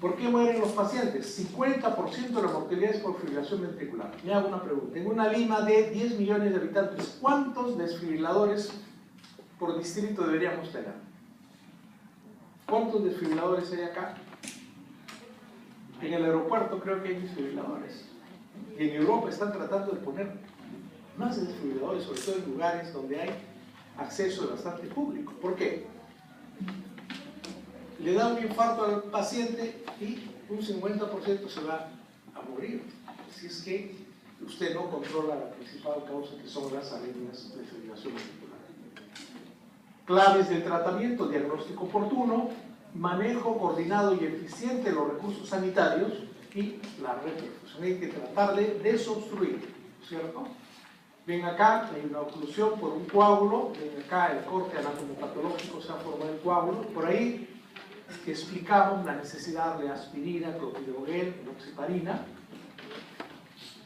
¿Por qué mueren los pacientes? 50% de la mortalidad es por fibrilación ventricular. Me hago una pregunta. En una Lima de 10 millones de habitantes, ¿cuántos desfibriladores por distrito deberíamos tener? ¿Cuántos desfibriladores hay acá? En el aeropuerto creo que hay desfibriladores. Y en Europa están tratando de poner más desfibriladores, sobre todo en lugares donde hay acceso de bastante público. ¿Por qué? Le da un infarto al paciente y un 50% se va a morir. Si es que usted no controla la principal causa, que son las arritmias de fibrilación ventricular. Claves del tratamiento: diagnóstico oportuno, manejo coordinado y eficiente de los recursos sanitarios y la reperfusión. Hay que tratar de desobstruir, ¿cierto? Ven acá, hay una oclusión por un coágulo, ven acá el corte anatomopatológico, se ha formado el coágulo, por ahí que explicamos la necesidad de aspirina, clopidogrel, enoxaparina.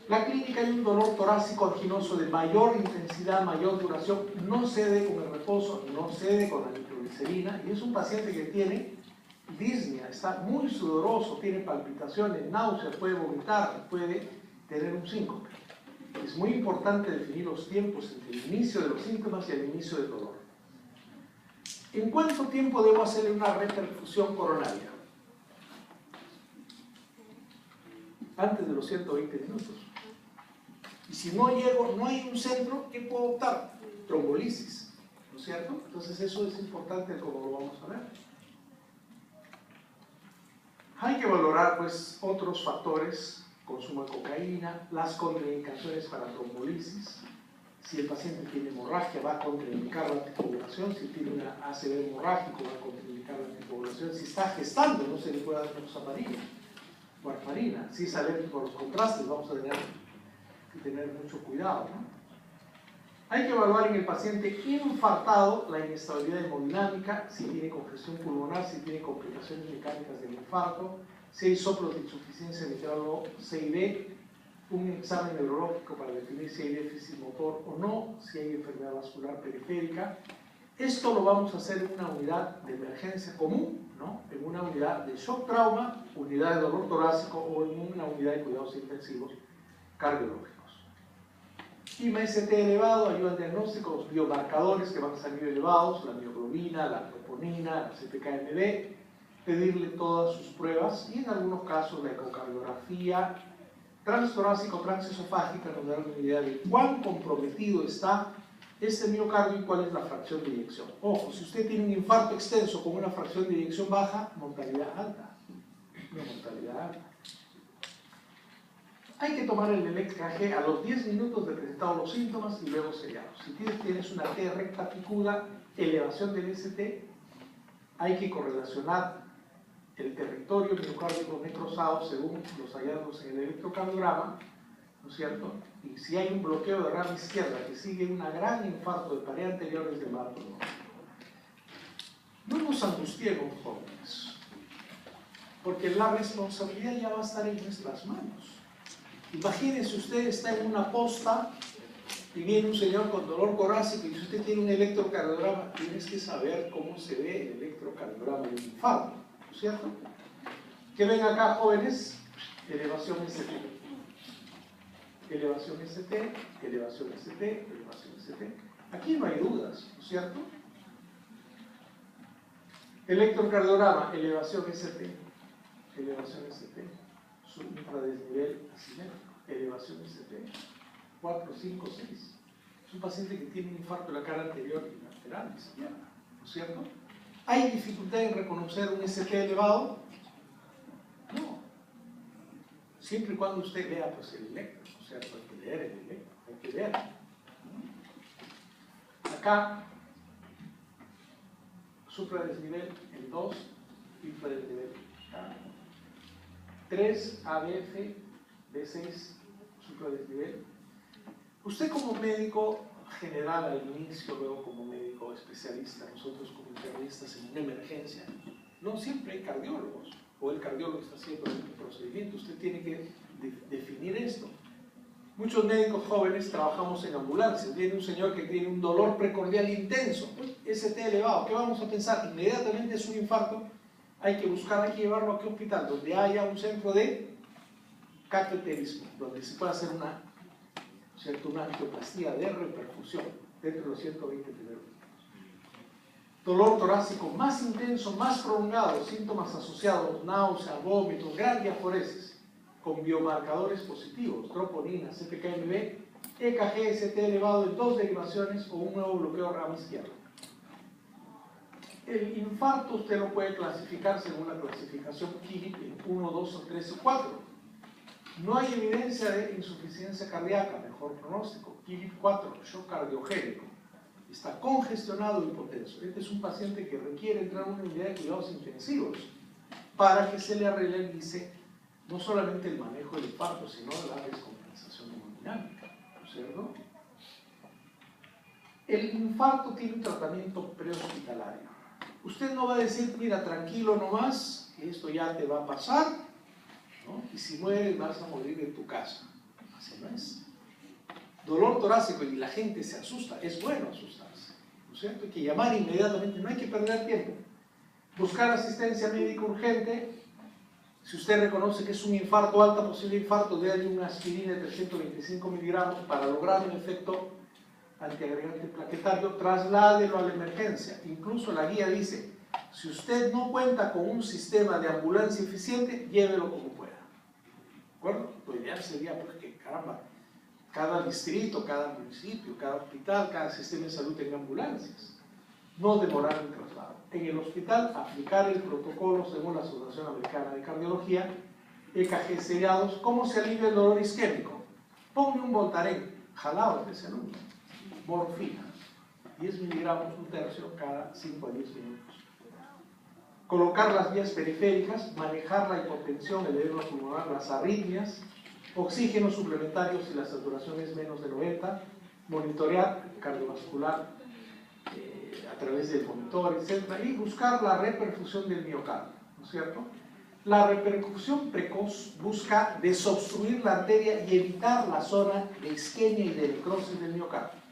La clínica hay un dolor torácico anginoso de mayor intensidad, mayor duración, no cede con el reposo, no cede con la nitroglicerina, y es un paciente que tiene disnea, está muy sudoroso, tiene palpitaciones, náuseas, puede vomitar, puede tener un síncope. Es muy importante definir los tiempos entre el inicio de los síntomas y el inicio del dolor. ¿En cuánto tiempo debo hacerle una reperfusión coronaria? Antes de los 120 minutos. Y si no llego, no hay un centro, ¿qué puedo optar? Trombolisis, ¿no es cierto? Entonces eso es importante como lo vamos a ver. Hay que valorar pues otros factores, consumo de cocaína, las contraindicaciones para trombolisis. Si el paciente tiene hemorragia, va a contraindicar la anticoagulación. Si tiene una ACV hemorrágico, va a contraindicar la anticoagulación. Si está gestando, no se le puede dar enoxaparina o warfarina. Si es alérgico a los contrastes, vamos a tener que tener mucho cuidado, ¿no? Hay que evaluar en el paciente infartado la inestabilidad hemodinámica, si tiene congestión pulmonar, si tiene complicaciones mecánicas del infarto, si hay soplos de insuficiencia mitral o CID, un examen neurológico para definir si hay déficit motor o no, si hay enfermedad vascular periférica. Esto lo vamos a hacer en una unidad de emergencia común, ¿no? En una unidad de shock trauma, unidad de dolor torácico o en una unidad de cuidados intensivos cardiológicos. IMST elevado ayuda al diagnóstico, los biomarcadores que van a salir elevados, la mioglobina, la troponina, la CPK-MB, pedirle todas sus pruebas y en algunos casos la ecocardiografía transtorácica o transesofágica nos da una idea de cuán comprometido está este miocardio y cuál es la fracción de eyección. Ojo, si usted tiene un infarto extenso con una fracción de eyección baja, mortalidad alta, una mortalidad alta. Hay que tomar el ECG a los 10 minutos de presentados los síntomas y luego sellados. Si tienes una T recta picuda, elevación del ST, hay que correlacionar el territorio miocárdico necrosado según los hallazgos en el electrocardiograma, ¿no es cierto? Y si hay un bloqueo de rama izquierda que sigue un gran infarto de pared anterior es de mal pronóstico. No nos angustiemos, jóvenes, porque la responsabilidad ya va a estar en nuestras manos. Imagínense, usted está en una posta y viene un señor con dolor torácico y si usted tiene un electrocardiograma, tienes que saber cómo se ve el electrocardiograma del infarto, ¿no es cierto? ¿Qué ven acá, jóvenes? Elevación ST. Elevación ST, elevación ST, elevación ST. Aquí no hay dudas, ¿no es cierto? Electrocardiograma, elevación ST, elevación ST. Su infradesnivel asimétrico, elevación ST, 4, 5, 6. Es un paciente que tiene un infarto de la cara anterior y lateral, izquierda, ¿no es cierto? ¿Hay dificultad en reconocer un ST elevado? No. Siempre y cuando usted vea pues, el electro, ¿no es cierto? Hay que leer el electro, hay que ver. Acá, supradesnivel en 2, infradesnivel acá. 3 ABF, B6, supradesnivel. Usted como médico general al inicio, luego como médico especialista, nosotros como internistas en una emergencia, no siempre hay cardiólogos, o el cardiólogo está haciendo el procedimiento, usted tiene que definir esto. Muchos médicos jóvenes trabajamos en ambulancias, viene un señor que tiene un dolor precordial intenso, ST elevado, ¿qué vamos a pensar? Inmediatamente es un infarto. Hay que buscar, hay que llevarlo a qué hospital, donde haya un centro de cateterismo, donde se pueda hacer una angioplastía de reperfusión dentro de los 120 primeros minutos. Dolor torácico más intenso, más prolongado, síntomas asociados, náusea, vómitos, gran diaforesis, con biomarcadores positivos, troponina, CPK-MB, EKG, ST elevado en 2 derivaciones o un nuevo bloqueo de rama izquierda. El infarto usted lo puede clasificar según la clasificación KILIP en 1, 2, 3 y 4. No hay evidencia de insuficiencia cardíaca, mejor pronóstico. KILIP 4, shock cardiogénico. Está congestionado y hipotenso. Este es un paciente que requiere entrar a una unidad de cuidados intensivos para que se le realice no solamente el manejo del infarto, sino la descompensación hemodinámica, ¿no es cierto? El infarto tiene un tratamiento prehospitalario. Usted no va a decir, mira, tranquilo nomás, que esto ya te va a pasar, ¿no? Y si mueres vas a morir en tu casa. Así no es. Dolor torácico y la gente se asusta, es bueno asustarse, ¿no es cierto? Hay que llamar inmediatamente, no hay que perder tiempo. Buscar asistencia médica urgente. Si usted reconoce que es un infarto, alta posible infarto, déle una aspirina de 325 miligramos para lograr un efecto antiagregante plaquetario, trasládelo a la emergencia. Incluso la guía dice, si usted no cuenta con un sistema de ambulancia eficiente, llévelo como pueda. ¿De acuerdo? Lo ideal sería, pues, que caramba, cada distrito, cada municipio, cada hospital, cada sistema de salud tenga ambulancias. No demorar el traslado. En el hospital, aplicar el protocolo según la Asociación Americana de Cardiología, EKG seriados. ¿Cómo se alivia el dolor isquémico? Ponme un Voltaren, jalado especialmente, morfina, 10 miligramos, un tercio cada 5 a 10 minutos. Colocar las vías periféricas, manejar la hipotensión, el edema pulmonar, las arritmias, oxígeno suplementario si la saturación es menos de 90, monitorear cardiovascular a través del monitor, etc. Y buscar la reperfusión del miocardio, ¿no es cierto? La repercusión precoz busca desobstruir la arteria y evitar la zona de isquemia y de necrosis del miocardio.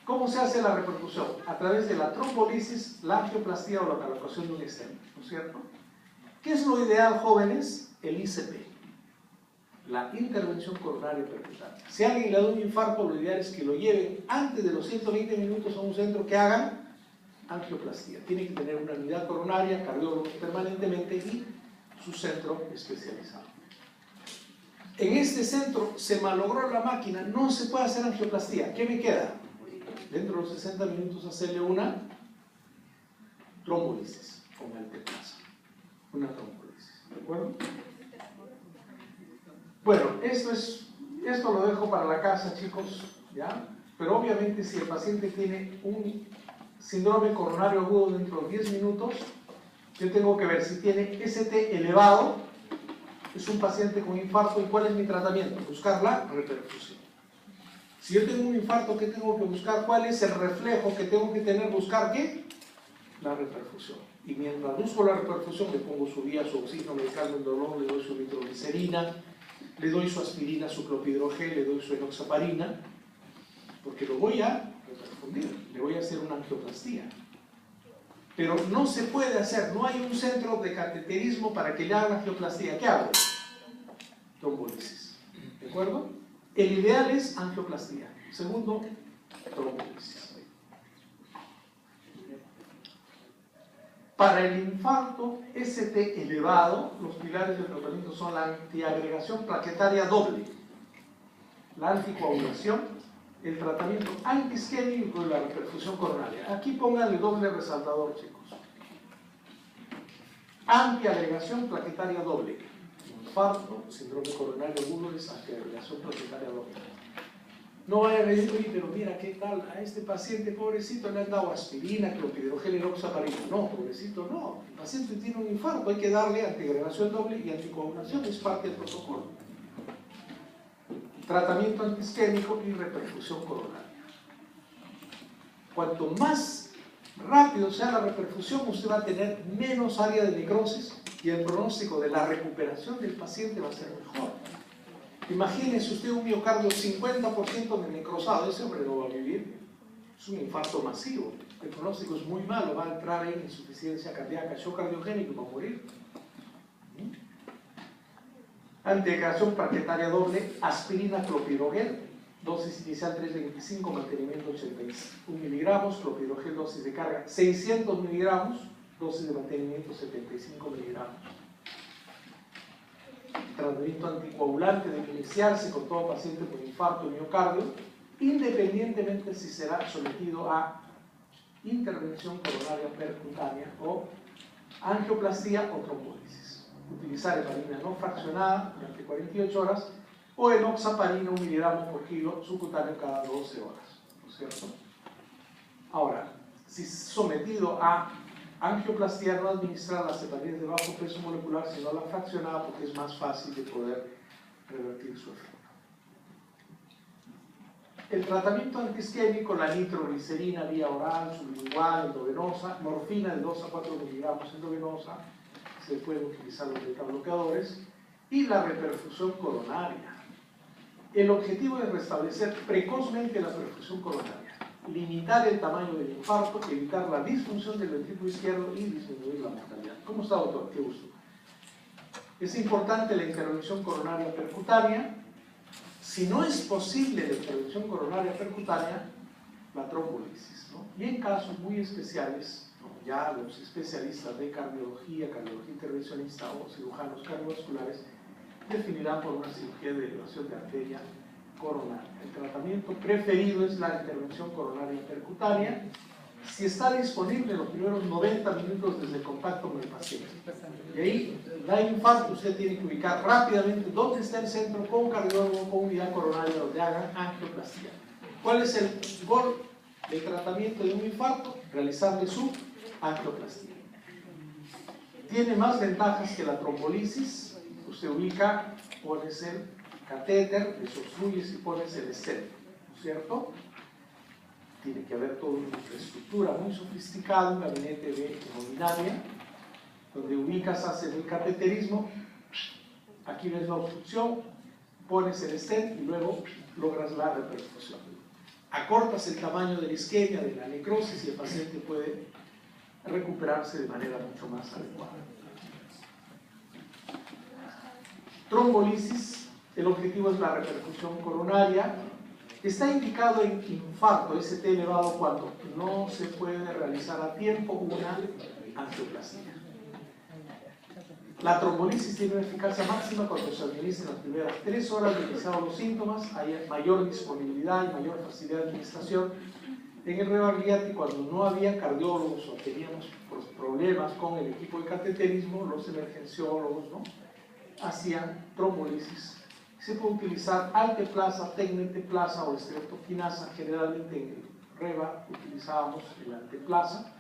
¿Cómo se hace la repercusión? A través de la trombolisis, la angioplastía o la colocación de un stent, ¿no es cierto? ¿Qué es lo ideal, jóvenes? El ICP, la intervención coronaria percutánea. Si a alguien le da un infarto, lo ideal es que lo lleven antes de los 120 minutos a un centro que hagan angioplastía. Tiene que tener una unidad coronaria, cardiólogos permanentemente y su centro especializado. En este centro se malogró la máquina, no se puede hacer angioplastía. ¿Qué me queda? Dentro de los 60 minutos hacerle una trombolisis con alteplasa. Una trombolisis, ¿de acuerdo? Bueno, esto lo dejo para la casa, chicos, ¿ya? Pero obviamente si el paciente tiene un síndrome coronario agudo dentro de 10 minutos, yo tengo que ver si tiene ST elevado, es un paciente con infarto, ¿y cuál es mi tratamiento? Buscar la reperfusión. Si yo tengo un infarto, ¿qué tengo que buscar? ¿Cuál es el reflejo que tengo que tener? ¿Buscar qué? La reperfusión. Y mientras busco la reperfusión, le pongo su vía, su oxígeno, le calmo el dolor, le doy su nitroglicerina, le doy su aspirina, su clopidogrel, le doy su enoxaparina, porque lo voy a reperfundir, le voy a hacer una angioplastía. Pero no se puede hacer, no hay un centro de cateterismo para que le hagan angioplastía. ¿Qué hago? Trombolisis. ¿De acuerdo? El ideal es angioplastía. Segundo, trombolisis. Para el infarto ST elevado, los pilares del tratamiento son la antiagregación plaquetaria doble, la anticoagulación, el tratamiento antiisquémico y la reperfusión coronaria. Aquí pónganle doble resaltador, chicos. Antiagregación plaquetaria doble. Infarto, síndrome coronario agudo es antiagregación plaquetaria doble. No vaya a decir, oye, pero mira, ¿qué tal? A este paciente, pobrecito, le han dado aspirina, clopidogrel y enoxaparina. No, pobrecito, no. El paciente tiene un infarto, hay que darle antiagregación doble y anticoagulación, es parte del protocolo. Tratamiento antiisquémico y reperfusión coronaria. Cuanto más rápido sea la reperfusión, usted va a tener menos área de necrosis y el pronóstico de la recuperación del paciente va a ser mejor. Imagínese usted un miocardio 50% de necrosado, ese hombre no va a vivir. Es un infarto masivo. El pronóstico es muy malo, va a entrar en insuficiencia cardíaca, shock cardiogénico y va a morir. Antiagregación plaquetaria doble, aspirina, clopidogrel, dosis inicial 325, mantenimiento 81 miligramos, clopidogrel, dosis de carga 600 miligramos, dosis de mantenimiento 75 miligramos. Tratamiento anticoagulante debe iniciarse con todo paciente con infarto y miocardio, independientemente si será sometido a intervención coronaria percutánea o angioplastía o trombolisis. Utilizar heparina no fraccionada durante 48 horas o enoxaparina 1 miligramo por kilo subcutáneo cada 12 horas, ¿no es cierto? Ahora, si sometido a angioplastía, no administrar las heparinas de bajo peso molecular, sino la fraccionada, porque es más fácil de poder revertir su efecto. El tratamiento antiisquémico, la nitroglicerina vía oral, sublingual, endovenosa, morfina de 2 a 4 miligramos endovenosa, se pueden utilizar los betabloqueadores, y la reperfusión coronaria. El objetivo es restablecer precozmente la perfusión coronaria, limitar el tamaño del infarto, evitar la disfunción del ventrículo izquierdo y disminuir la mortalidad. ¿Cómo está, doctor? Qué gusto. Es importante la intervención coronaria percutánea. Si no es posible la intervención coronaria percutánea, la trombolisis, ¿no? Y en casos muy especiales, ¿no? Ya los especialistas de cardiología intervencionista o cirujanos cardiovasculares definirán por una cirugía de elevación de arteria coronaria. El tratamiento preferido es la intervención coronaria percutánea. Si está disponible en los primeros 90 minutos desde el contacto con el paciente. Y ahí da infarto, usted tiene que ubicar rápidamente dónde está el centro con cardiólogo, con unidad coronaria donde hagan angioplastía. ¿Cuál es el gol del tratamiento de un infarto? Realizarle su angioplastía. Tiene más ventajas que la trombolisis. Usted ubica, pones el catéter, desobstruyes y pones el stent, ¿no es cierto? Tiene que haber toda una infraestructura muy sofisticada, un gabinete de hemodinamia, donde ubicas, haces el cateterismo, aquí ves la obstrucción, pones el stent y luego logras la reperfusión. Acortas el tamaño de la isquemia, de la necrosis, y el paciente puede recuperarse de manera mucho más adecuada. Trombolisis, el objetivo es la repercusión coronaria. Está indicado en infarto, ST elevado, cuando no se puede realizar a tiempo una angioplastía. La trombolisis tiene una eficacia máxima cuando se administra en las primeras 3 horas de iniciados los síntomas, hay mayor disponibilidad y mayor facilidad de administración. En el Rebagliati, cuando no había cardiólogos o teníamos problemas con el equipo de cateterismo, los emergenciólogos, ¿no?, hacían trombolisis. Se puede utilizar alteplasa, tecneteplasa o estreptoquinasa. Generalmente en el REBA utilizábamos el alteplasa.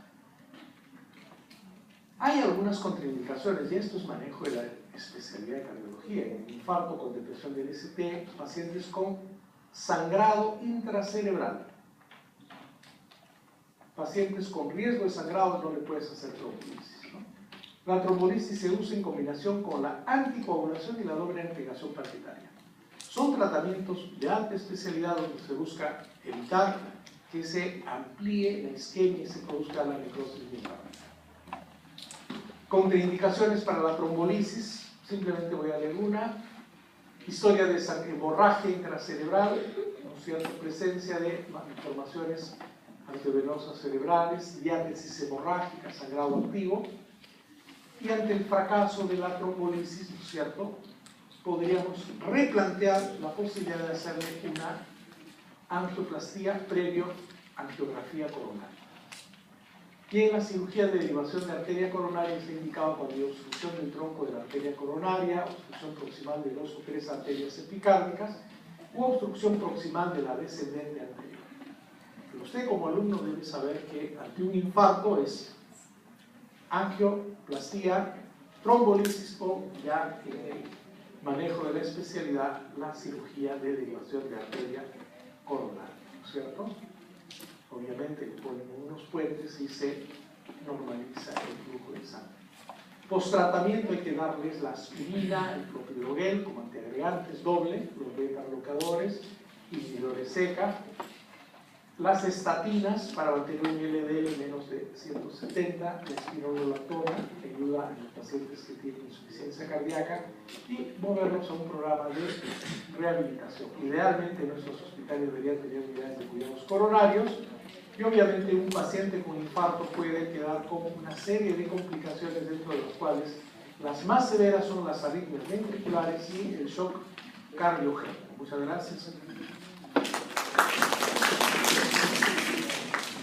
Hay algunas contraindicaciones, y esto es manejo de la especialidad de cardiología. En el infarto con depresión del ST, pacientes con sangrado intracerebral. Pacientes con riesgo de sangrado no le puedes hacer trombolisis, ¿no? La trombolisis se usa en combinación con la anticoagulación y la doble agregación plaquetaria. Son tratamientos de alta especialidad donde se busca evitar que se amplíe la isquemia y se produzca la necrosis linfática. Contraindicaciones para la trombolisis, simplemente voy a leer una. Historia de hemorragia intracerebral, ¿no es cierto?, presencia de malformaciones arteriovenosas cerebrales, diátesis hemorrágica, sangrado activo. Y ante el fracaso de la trombolisis, ¿no es cierto?, podríamos replantear la posibilidad de hacerle una angioplastía previo angiografía coronaria. Y en la cirugía de derivación de arteria coronaria está indicado cuando hay obstrucción del tronco de la arteria coronaria, obstrucción proximal de 2 o 3 arterias epicárdicas u obstrucción proximal de la descendente anterior. Pero usted como alumno debe saber que ante un infarto es angioplastía, trombolisis o ya manejo de la especialidad, la cirugía de derivación de arteria coronaria, ¿no es cierto? Obviamente le ponen unos puentes y se normaliza el flujo de sangre. Post-tratamiento hay que darles la aspirina, el clopidogrel como antiagregantes doble, los beta-bloqueadores, inhibidores seca, las estatinas para mantener un LDL menos de 170, la espironolactona que ayuda a los pacientes que tienen insuficiencia cardíaca, y moverlos a un programa de rehabilitación. Idealmente nuestros hospitales deberían tener unidades de cuidados coronarios, y obviamente un paciente con infarto puede quedar con una serie de complicaciones, dentro de las cuales las más severas son las arritmias ventriculares y el shock cardiogénico. Muchas gracias.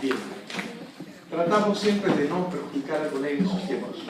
Bien, tratamos siempre de no perjudicar al colega en sus tiempos.